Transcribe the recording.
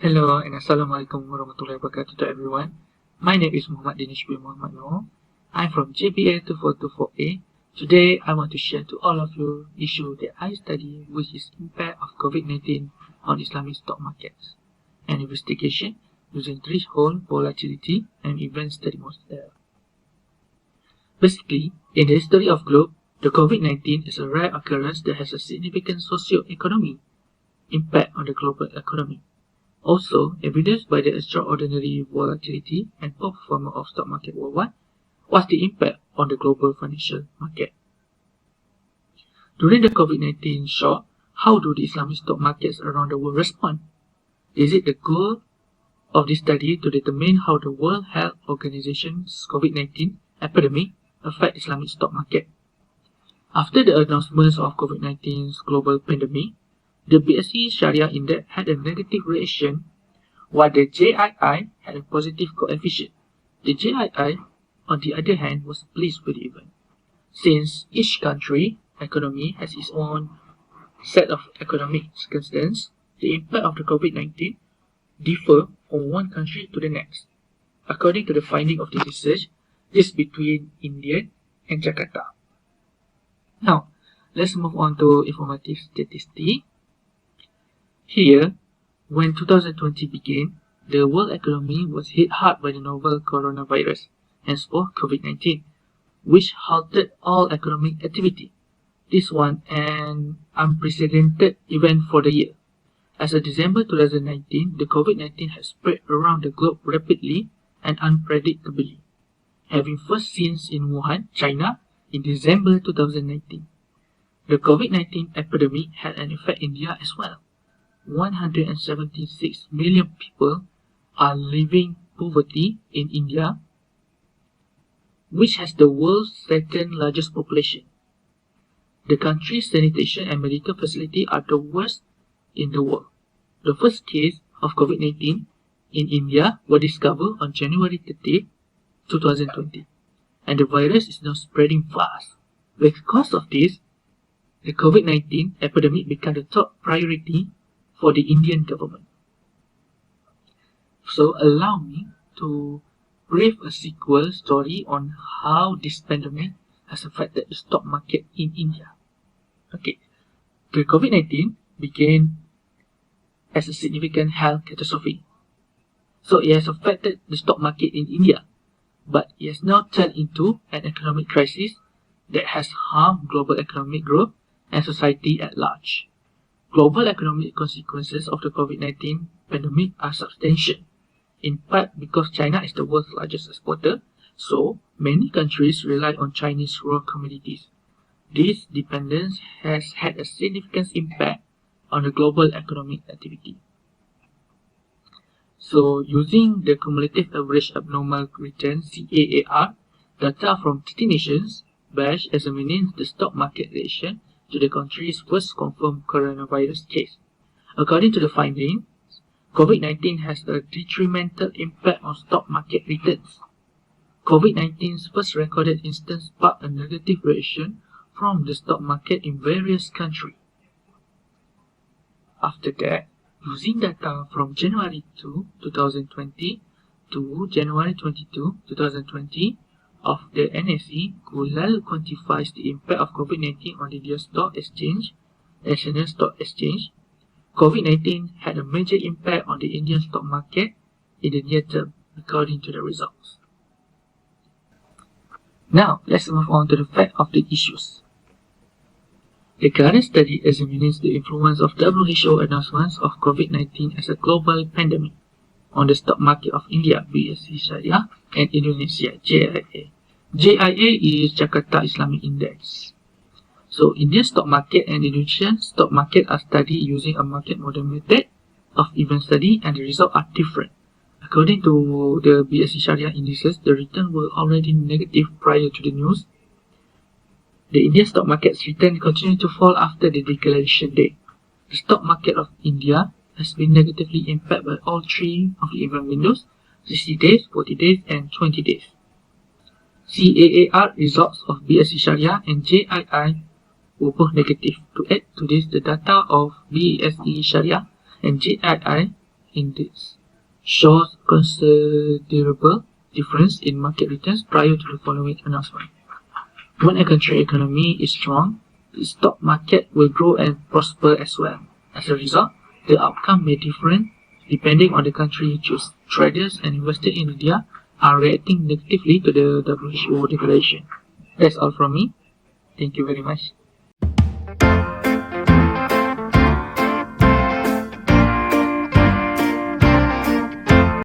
Hello and Assalamualaikum warahmatullahi wabarakatuh to everyone. My name is Danish bin Muhammad Noor. I'm from JPA 2424A. Today I want to share to all of you issue that I study, which is impact of COVID-19 on Islamic stock markets. An investigation using threshold, volatility and event study model. Basically, in the history of globe, the COVID-19 is a rare occurrence that has a significant socio-economic impact on the global economy. Also, evidenced by the extraordinary volatility and poor performance of stock market worldwide, what's the impact on the global financial market? During the COVID-19 shock, how do the Islamic stock markets around the world respond? Is it the goal of this study to determine how the World Health Organization's COVID-19 epidemic affect Islamic stock market? After the announcements of COVID-19's global pandemic, the BSE Sharia Index had a negative reaction, while the JII had a positive coefficient. The JII, on the other hand, was pleased with the event. Since each country economy has its own set of economic circumstances, the impact of the COVID-19 differ from one country to the next. According to the finding of the research, this is between India and Jakarta. Now, let's move on to informative statistics. Here, when 2020 began, the world economy was hit hard by the novel coronavirus, henceforth COVID-19, which halted all economic activity. This was an unprecedented event for the year. As of December 2019, the COVID-19 has spread around the globe rapidly and unpredictably, having first seen in Wuhan, China, in December 2019. The COVID-19 epidemic had an effect in India as well. 176 million people are living poverty in India, which has the world's second largest population. The country's sanitation and medical facilities are the worst in the world. The first case of COVID-19 in India was discovered on January 30, 2020, and the virus is now spreading fast. Because of this, the COVID-19 epidemic became the top priority for the Indian government. So allow me to brief a sequel story on how this pandemic has affected the stock market in India. Okay, the COVID-19 began as a significant health catastrophe. So it has affected the stock market in India, but it has now turned into an economic crisis that has harmed global economic growth and society at large. Global economic consequences of the COVID-19 pandemic are substantial, in part because China is the world's largest exporter, so many countries rely on Chinese raw commodities. This dependence has had a significant impact on the global economic activity. So, using the cumulative average abnormal return (CAAR) data from 30 nations, BASH examines the stock market reaction to the country's first confirmed coronavirus case. According to the findings, COVID-19 has a detrimental impact on stock market returns. COVID-19's first recorded instance sparked a negative reaction from the stock market in various countries. After that, using data from January 2, 2020 to January 22, 2020, of the NSE could well quantify the impact of COVID-19 on the India Stock Exchange, National Stock Exchange. COVID-19 had a major impact on the Indian stock market in the near term, according to the results. Now, let's move on to the fact of the issues. The current study examines the influence of WHO announcements of COVID-19 as a global pandemic on the stock market of India, BSE Sharia, and Indonesia, JIA. JIA is Jakarta Islamic Index. So, Indian stock market and Indonesian stock market are studied using a market model method of event study, and the results are different. According to the BSE Sharia indices, the return were already negative prior to the news. The Indian stock market's return continued to fall after the declaration date. The stock market of India has been negatively impacted by all three of the event windows, 60 days, 40 days, and 20 days. CAAR results of BSE Sharia and JII were both negative. To add to this, the data of BSE Sharia and JII index shows considerable difference in market returns prior to the following announcement. When a country economy is strong, the stock market will grow and prosper as well. As a result, the outcome may differ depending on the country you choose. Traders and investors in India are reacting negatively to the WHO declaration. That's all from me. Thank you very much.